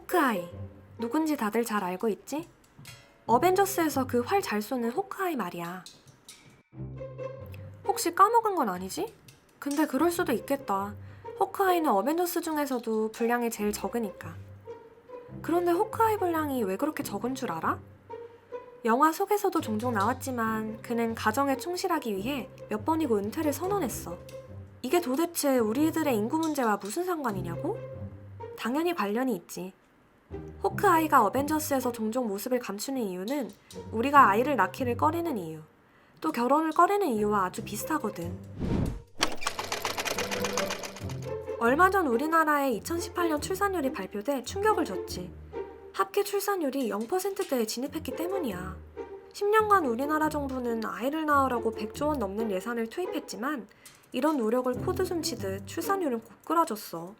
호크아이. 누군지 다들 잘 알고 있지? 어벤져스에서 그 활 잘 쏘는 호크아이 말이야. 혹시 까먹은 건 아니지? 근데 그럴 수도 있겠다. 호크아이는 어벤져스 중에서도 분량이 제일 적으니까. 그런데 호크아이 분량이 왜 그렇게 적은 줄 알아? 영화 속에서도 종종 나왔지만 그는 가정에 충실하기 위해 몇 번이고 은퇴를 선언했어. 이게 도대체 우리들의 인구 문제와 무슨 상관이냐고? 당연히 관련이 있지. 호크아이가 어벤져스에서 종종 모습을 감추는 이유는 우리가 아이를 낳기를 꺼리는 이유, 또 결혼을 꺼리는 이유와 아주 비슷하거든. 얼마 전 우리나라의 2018년 출산율이 발표돼 충격을 줬지. 합계 출산율이 0%대에 진입했기 때문이야. 10년간 우리나라 정부는 아이를 낳으라고 100조 원 넘는 예산을 투입했지만 이런 노력을 코드숨 치듯 출산율은 고꾸라졌어.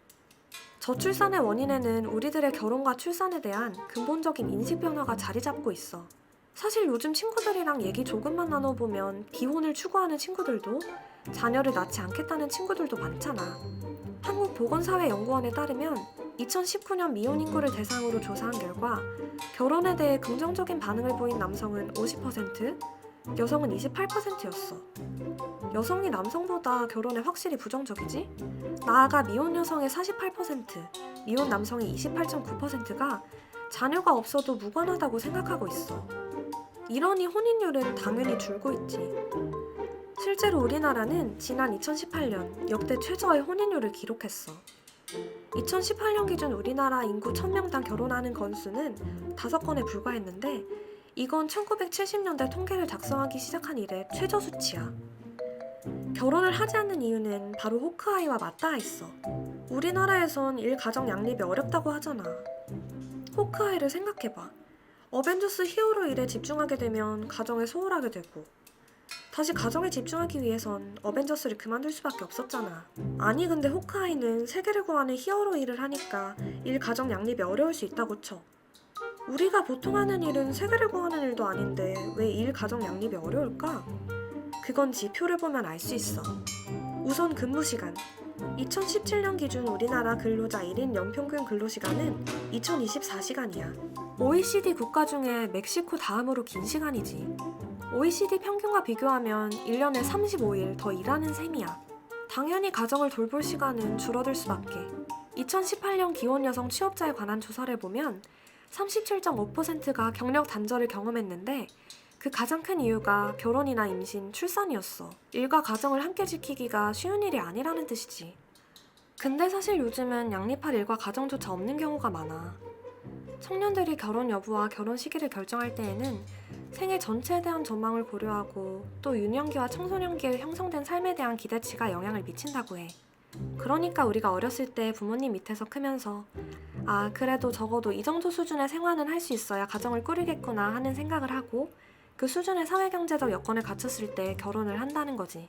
저출산의 원인에는 우리들의 결혼과 출산에 대한 근본적인 인식 변화가 자리 잡고 있어. 사실 요즘 친구들이랑 얘기 조금만 나눠보면 비혼을 추구하는 친구들도 자녀를 낳지 않겠다는 친구들도 많잖아. 한국보건사회연구원에 따르면 2019년 미혼 인구를 대상으로 조사한 결과 결혼에 대해 긍정적인 반응을 보인 남성은 50%, 여성은 28%였어. 여성이 남성보다 결혼에 확실히 부정적이지? 나아가 미혼 여성의 48%, 미혼 남성의 28.9%가 자녀가 없어도 무관하다고 생각하고 있어. 이러니 혼인율은 당연히 줄고 있지. 실제로 우리나라는 지난 2018년 역대 최저의 혼인율을 기록했어. 2018년 기준 우리나라 인구 1000명당 결혼하는 건수는 5건에 불과했는데 이건 1970년대 통계를 작성하기 시작한 이래 최저 수치야. 결혼을 하지 않는 이유는 바로 호크아이와 맞닿아 있어. 우리나라에선 일가정 양립이 어렵다고 하잖아. 호크아이를 생각해봐. 어벤져스 히어로 일에 집중하게 되면 가정에 소홀하게 되고 다시 가정에 집중하기 위해선 어벤져스를 그만둘 수밖에 없었잖아. 아니 근데 호크아이는 세계를 구하는 히어로 일을 하니까 일가정 양립이 어려울 수 있다고 쳐. 우리가 보통 하는 일은 세계를 구하는 일도 아닌데 왜 일가정 양립이 어려울까? 그건 지표를 보면 알 수 있어. 우선 근무시간. 2017년 기준 우리나라 근로자 1인 연평균 근로시간은 2024시간이야. OECD 국가 중에 멕시코 다음으로 긴 시간이지. OECD 평균과 비교하면 1년에 35일 더 일하는 셈이야. 당연히 가정을 돌볼 시간은 줄어들 수밖에. 2018년 기혼 여성 취업자에 관한 조사를 보면 37.5%가 경력 단절을 경험했는데 그 가장 큰 이유가 결혼이나 임신, 출산이었어. 일과 가정을 함께 지키기가 쉬운 일이 아니라는 뜻이지. 근데 사실 요즘은 양립할 일과 가정조차 없는 경우가 많아. 청년들이 결혼 여부와 결혼 시기를 결정할 때에는 생애 전체에 대한 전망을 고려하고 또 유년기와 청소년기에 형성된 삶에 대한 기대치가 영향을 미친다고 해. 그러니까 우리가 어렸을 때 부모님 밑에서 크면서 아, 그래도 적어도 이 정도 수준의 생활은 할 수 있어야 가정을 꾸리겠구나 하는 생각을 하고 그 수준의 사회경제적 여건을 갖췄을 때 결혼을 한다는 거지.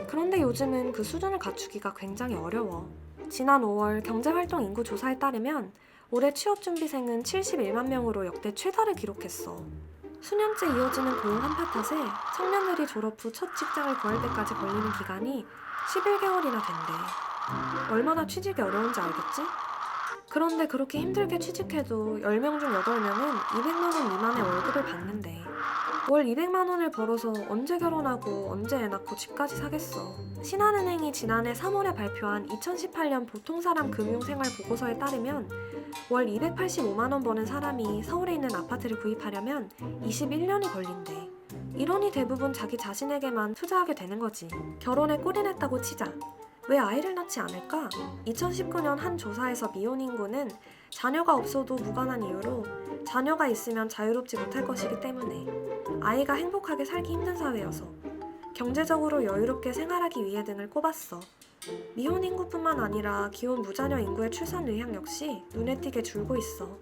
그런데 요즘은 그 수준을 갖추기가 굉장히 어려워. 지난 5월 경제활동 인구 조사에 따르면 올해 취업준비생은 71만 명으로 역대 최다를 기록했어. 수년째 이어지는 고용 한파 탓에 청년들이 졸업 후 첫 직장을 구할 때까지 걸리는 기간이 11개월이나 된대. 얼마나 취직이 어려운지 알겠지? 그런데 그렇게 힘들게 취직해도 10명 중 8명은 200만 원 미만의 월급을 받는데 월 200만 원을 벌어서 언제 결혼하고 언제 애 낳고 집까지 사겠어. 신한은행이 지난해 3월에 발표한 2018년 보통사람 금융생활 보고서에 따르면 월 285만 원 버는 사람이 서울에 있는 아파트를 구입하려면 21년이 걸린대. 이러니 대부분 자기 자신에게만 투자하게 되는 거지. 결혼에 꼴이냈다고 치자. 왜 아이를 낳지 않을까? 2019년 한 조사에서 미혼 인구는 자녀가 없어도 무관한 이유로 자녀가 있으면 자유롭지 못할 것이기 때문에 아이가 행복하게 살기 힘든 사회여서 경제적으로 여유롭게 생활하기 위해 등을 꼽았어. 미혼 인구뿐만 아니라 기혼 무자녀 인구의 출산 의향 역시 눈에 띄게 줄고 있어.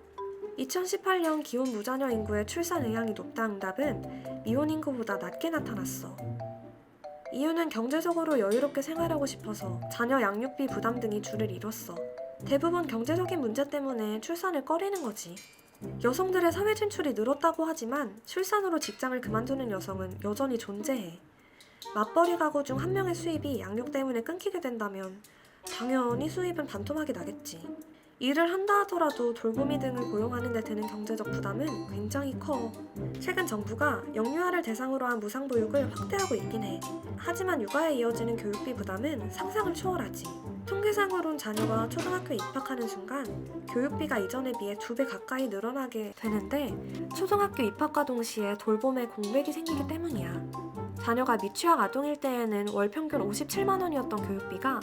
2018년 기혼 무자녀 인구의 출산 의향이 높다 응답은 미혼 인구보다 낮게 나타났어. 이유는 경제적으로 여유롭게 생활하고 싶어서 자녀 양육비 부담 등이 주를 이뤘어. 대부분 경제적인 문제 때문에 출산을 꺼리는 거지. 여성들의 사회 진출이 늘었다고 하지만 출산으로 직장을 그만두는 여성은 여전히 존재해. 맞벌이 가구 중 한 명의 수입이 양육 때문에 끊기게 된다면 당연히 수입은 반토막이 나겠지. 일을 한다 하더라도 돌보미 등을 고용하는 데 드는 경제적 부담은 굉장히 커. 최근 정부가 영유아를 대상으로 한 무상보육을 확대하고 있긴 해. 하지만 육아에 이어지는 교육비 부담은 상상을 초월하지. 통계상으론 자녀가 초등학교에 입학하는 순간 교육비가 이전에 비해 2배 가까이 늘어나게 되는데 초등학교 입학과 동시에 돌봄에 공백이 생기기 때문이야. 자녀가 미취학 아동일 때에는 월 평균 57만 원이었던 교육비가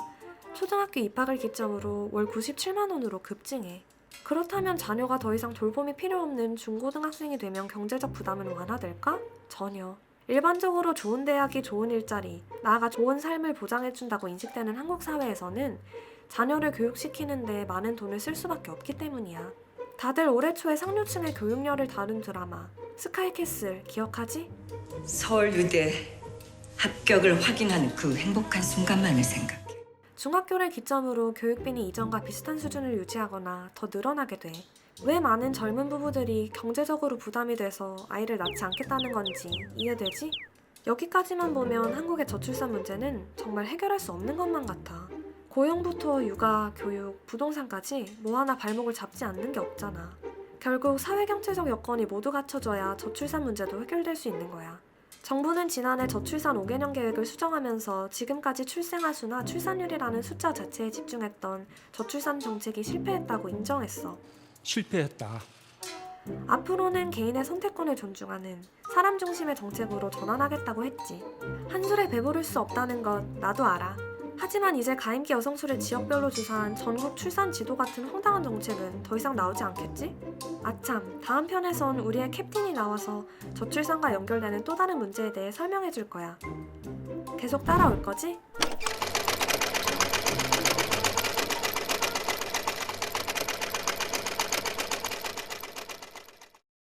초등학교 입학을 기점으로 월 97만 원으로 급증해. 그렇다면 자녀가 더 이상 돌봄이 필요 없는 중고등학생이 되면 경제적 부담은 완화될까? 전혀. 일반적으로 좋은 대학이 좋은 일자리, 나아가 좋은 삶을 보장해준다고 인식되는 한국 사회에서는 자녀를 교육시키는데 많은 돈을 쓸 수밖에 없기 때문이야. 다들 올해 초에 상류층의 교육열을 다룬 드라마 스카이캐슬 기억하지? 서울유대 합격을 확인하는 그 행복한 순간만을 생각해. 중학교를 기점으로 교육비는 이전과 비슷한 수준을 유지하거나 더 늘어나게 돼. 왜 많은 젊은 부부들이 경제적으로 부담이 돼서 아이를 낳지 않겠다는 건지 이해되지? 여기까지만 보면 한국의 저출산 문제는 정말 해결할 수 없는 것만 같아. 고용부터 육아, 교육, 부동산까지 뭐 하나 발목을 잡지 않는 게 없잖아. 결국 사회경제적 여건이 모두 갖춰져야 저출산 문제도 해결될 수 있는 거야. 정부는 지난해 저출산 5개년 계획을 수정하면서 지금까지 출생아 수나 출산율이라는 숫자 자체에 집중했던 저출산 정책이 실패했다고 인정했어. 실패했다. 앞으로는 개인의 선택권을 존중하는 사람 중심의 정책으로 전환하겠다고 했지. 한술에 배부를 수 없다는 것 나도 알아. 하지만 이제 가임기 여성수를 지역별로 주사한 전국 출산 지도 같은 황당한 정책은 더 이상 나오지 않겠지? 아참, 다음 편에선 우리의 캡틴이 나와서 저출산과 연결되는 또 다른 문제에 대해 설명해 줄 거야. 계속 따라올 거지?